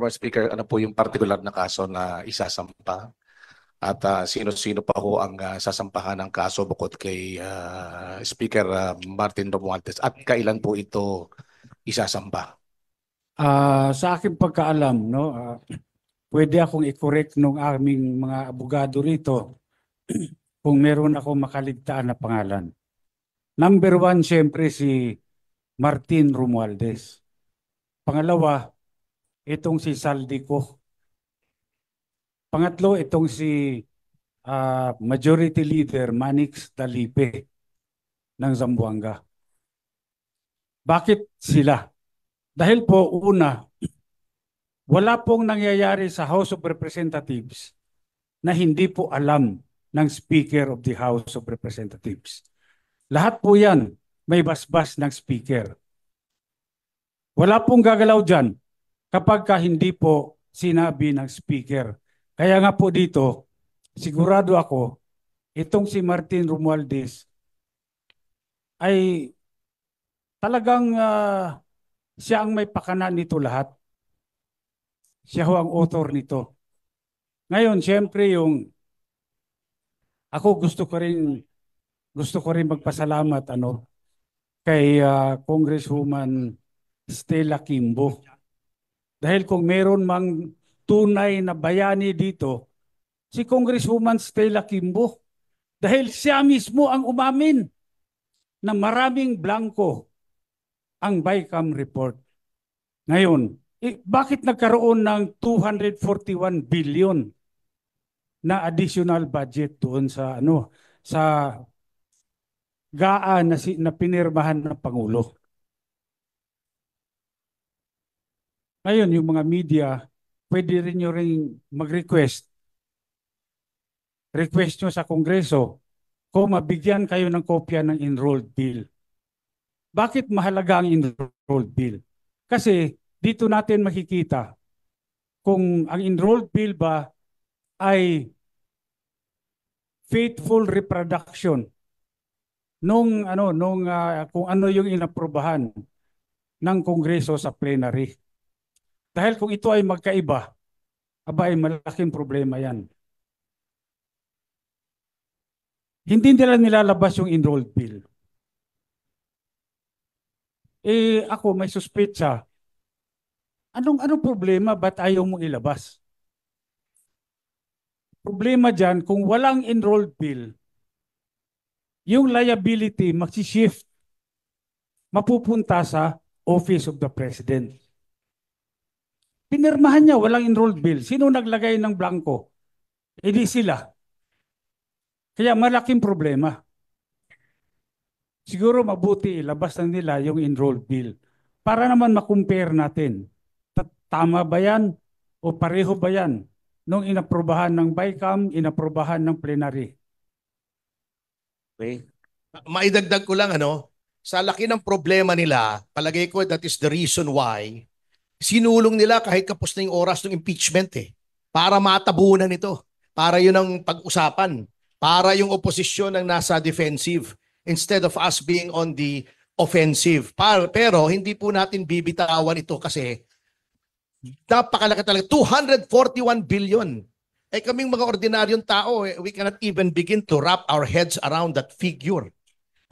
Speaker, ano po yung particular na kaso na isasampa? At sino-sino pa ho ang sasampahan ng kaso bukod kay Speaker Martin Romualdez? At kailan po ito isasampa? Sa aking pagkaalam, no, pwede akong i-correct nung aming mga abogado rito kung meron ako makaligtaan na pangalan. Number one, siyempre si Martin Romualdez. Pangalawa, itong si Saldico. Pangatlo, itong si Majority Leader Manix Dalipe ng Zamboanga. Bakit sila? Dahil po, una, wala pong nangyayari sa House of Representatives na hindi po alam ng Speaker of the House of Representatives. Lahat po yan may basbas ng Speaker. Wala pong gagalaw dyan kapag hindi po sinabi ng Speaker. Kaya nga po dito, sigurado ako, itong si Martin Romualdez ay talagang siya ang may pakana nito lahat. Siya ho ang author nito. Ngayon, siyempre ako gusto ko rin magpasalamat kay Congresswoman Stella Kimbo. Dahil kung meron mang tunay na bayani dito, si Congresswoman Stella Kimbo. Dahil siya mismo ang umamin na maraming blanco ang BICAM report. Ngayon, bakit nagkaroon ng 241 billion na additional budget doon sa sa GAA na pinirmahan ng Pangulo? Ngayon, yung mga media, pwede rin nyo rin mag-request. Request nyo sa Kongreso kung mabigyan kayo ng kopya ng enrolled bill. Bakit mahalaga ang enrolled bill? Kasi dito natin makikita kung ang enrolled bill ba ay faithful reproduction kung ano yung inaprobahan ng Kongreso sa plenary. Dahil kung ito ay magkaiba, ay malaking problema yan. Hindi nila nilalabas yung enrolled bill. Ako may suspetsa. Anong problema? Ba't ayaw mong ilabas? Problema dyan, kung walang enrolled bill, yung liability magsishift, mapupunta sa Office of the President. Pinirmahan niya, walang enrolled bill. Sino naglagay ng blanco? Di sila. Kaya malaking problema. Siguro mabuti ilabas na nila yung enrolled bill para naman makumpare natin. Tama ba yan o pareho ba yan nung inaprobahan ng BICAM, inaprobahan ng plenary? Okay. Maidagdag ko lang sa laki ng problema nila, palagay ko that is the reason why sinulong nila kahit kapos na yung oras ng impeachment para matabunan ito. Para yun ang pag-usapan. Para yung oposisyon ang nasa defensive instead of us being on the offensive. Pero hindi po natin bibitawan ito kasi napakalaki talaga. 241 billion. Kaming mga ordinaryong tao, we cannot even begin to wrap our heads around that figure.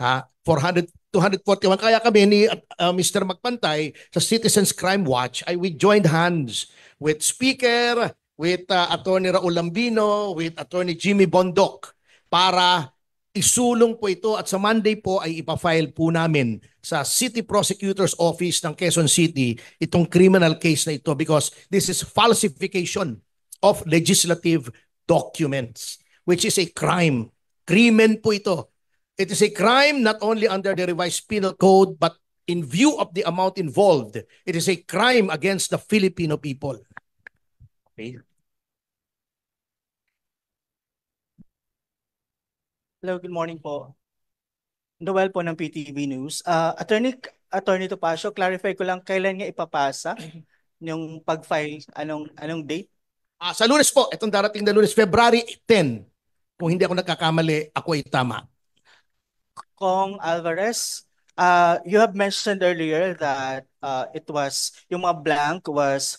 241. Kaya kami ni Mr. Magpantay sa Citizens Crime Watch, we joined hands with Speaker, with Attorney Raul Lambino, with Attorney Jimmy Bondoc para isulong po ito at sa Monday po ay ipafile po namin sa City Prosecutor's Office ng Quezon City itong criminal case na ito because this is falsification of legislative documents which is a crime. Krimen po ito. It is a crime not only under the revised penal code but in view of the amount involved, it is a crime against the Filipino people. Okay. Hello, good morning po. Noel po ng PTV News. Attorney Topacio, clarify ko lang kailan niya ipapasa yung pag-file, anong date? Sa Lunes po, itong darating na Lunes, February 10. Kung hindi ako nagkakamali, ako ay tama. Kong Alvarez, you have mentioned earlier that yung mga blank was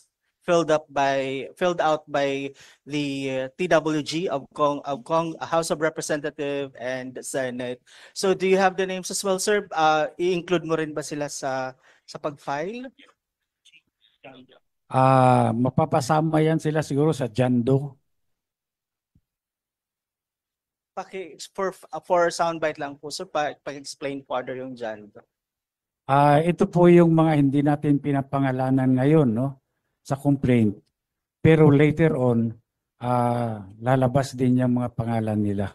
filled out by the TWG of House of Representative and Senate. So do you have the names as well, sir? I-include mo rin ba sila sa pag-file? Mapapasama yan sila siguro sa Jando. For soundbite lang po, sir, pag-explain further yung dyan. Ito po yung mga hindi natin pinapangalanan ngayon, no, sa complaint. Pero later on, lalabas din yung mga pangalan nila.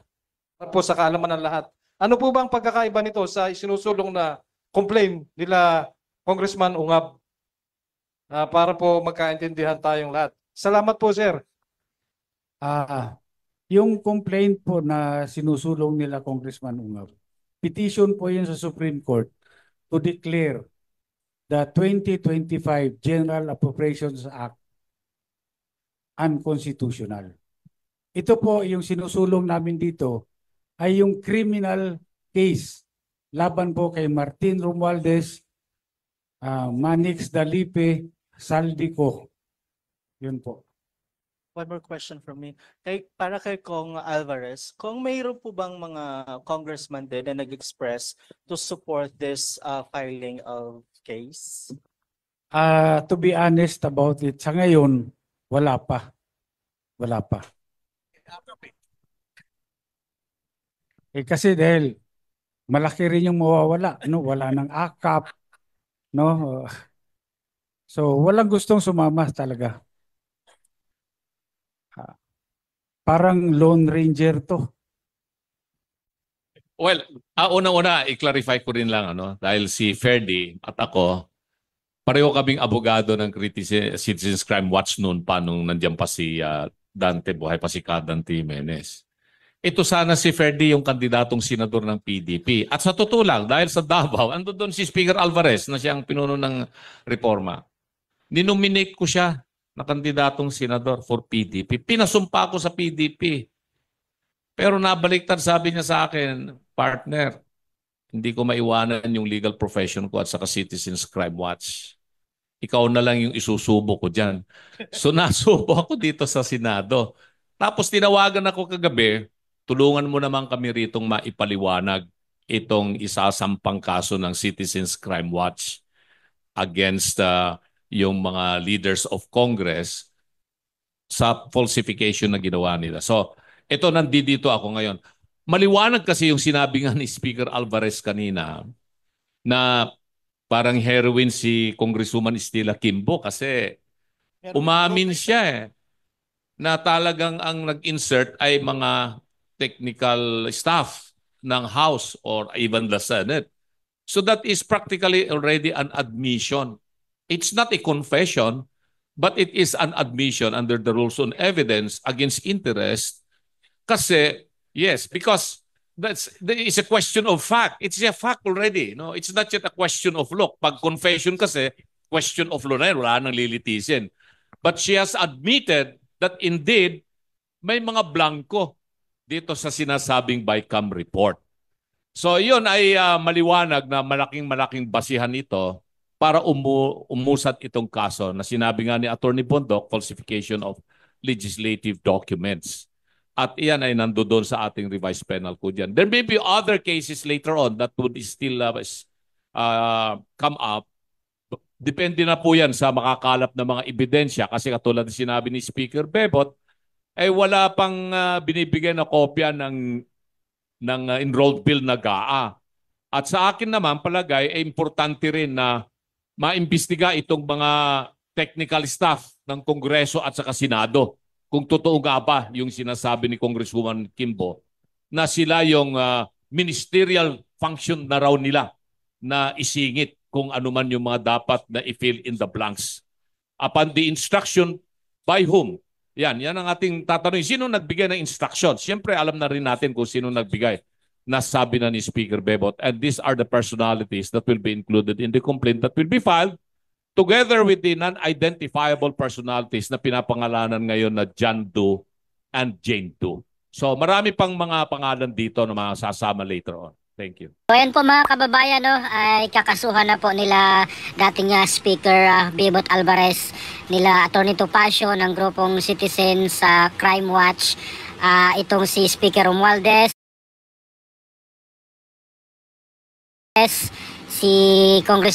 Po sa kaalaman ng lahat. Ano po ba ang pagkakaiba nito sa isinusulong na complaint nila Congressman Ungab? Para po magkaintindihan tayong lahat. Salamat po, sir. Yung complaint po na sinusulong nila Congressman Ungab, petition po yun sa Supreme Court to declare the 2025 General Appropriations Act unconstitutional. Ito po yung sinusulong namin dito ay yung criminal case laban po kay Martin Romualdez, Manix Dalipe, Saldico. Yun po. One more question from me. Para kay Kong Alvarez, kung mayroon po bang mga congressman din na nag-express to support this filing of case? To be honest about it, sa ngayon, wala pa. Wala pa. Kasi dahil malaki rin yung mawawala, no? Wala ng AKAP, no? So walang gustong sumama talaga. Parang Lone Ranger to. Well, una-una, i-clarify ko rin lang, dahil si Ferdy at ako, pareho kaming abogado ng Citizens Crime Watch noon pa nung nandiyan pa si Dante, buhay pa si Dante Jimenez. Ito sana si Ferdy yung kandidatong senador ng PDP. At sa totoo lang, dahil sa Davao, ando doon si Speaker Alvarez na siyang pinuno ng reforma. Ninominate ko siya na kandidatong senador for PDP. Pinasumpa ko sa PDP. Pero nabaliktad, sabi niya sa akin, partner, hindi ko maiwanan yung legal profession ko at saka Citizens Crime Watch. Ikaw na lang yung isusubo ko dyan. So nasubo ako dito sa Senado. Tapos tinawagan ako kagabi, tulungan mo naman kami ritong maipaliwanag itong isasampang kaso ng Citizens Crime Watch against yung mga leaders of Congress sa falsification na ginawa nila. So, ito nandito ako ngayon. Maliwanag kasi yung sinabi nga ni Speaker Alvarez kanina na parang heroin si Congresswoman Estela Kimbo kasi umamin siya na talagang ang nag-insert ay mga technical staff ng House or even the Senate. So that is practically already an admission. It's not a confession, but it is an admission under the rules on evidence against interest. Kasi, yes, because it's a question of fact. It's a fact already. No? It's not yet a question of law. Pag confession kasi, question of law na yun, wala nang lilitisin. But she has admitted that indeed, may mga blanco dito sa sinasabing BICAM report. So yun ay maliwanag na malaking basihan ito para umusad itong kaso na sinabi nga ni Attorney Bondoc, falsification of legislative documents. At iyan ay nandoon sa ating revised penal code yan. There may be other cases later on that would still come up. Depende na po yan sa makakalap na mga ebidensya kasi katulad ng sinabi ni Speaker Bebot, ay wala pang binibigay na kopya ng enrolled bill na GAA. At sa akin naman palagay ay importante rin na maimbestiga itong mga technical staff ng Kongreso at saka Senado kung totoo nga ba yung sinasabi ni Congresswoman Kimbo na sila yung ministerial function na raw nila na isingit kung ano man yung mga dapat na i-fill in the blanks. Upon the instruction by whom? Yan ang ating tatanungin. Sino nagbigay ng instruction? Siyempre alam na rin natin kung sino nagbigay. Nasabi na ni Speaker Bebot. And these are the personalities that will be included in the complaint that will be filed together with the non-identifiable personalities na pinapangalanan ngayon na John Doe and Jane Doe. So marami pang mga pangalan dito na mga sasama later on. Thank you. So ayan po mga kababayan, no, ay kakasuhan na po nila dating Speaker Bebot Alvarez, nila Attorney Topacio ng grupong Citizens sa Crime Watch, itong si Speaker Romualdez, si Congressman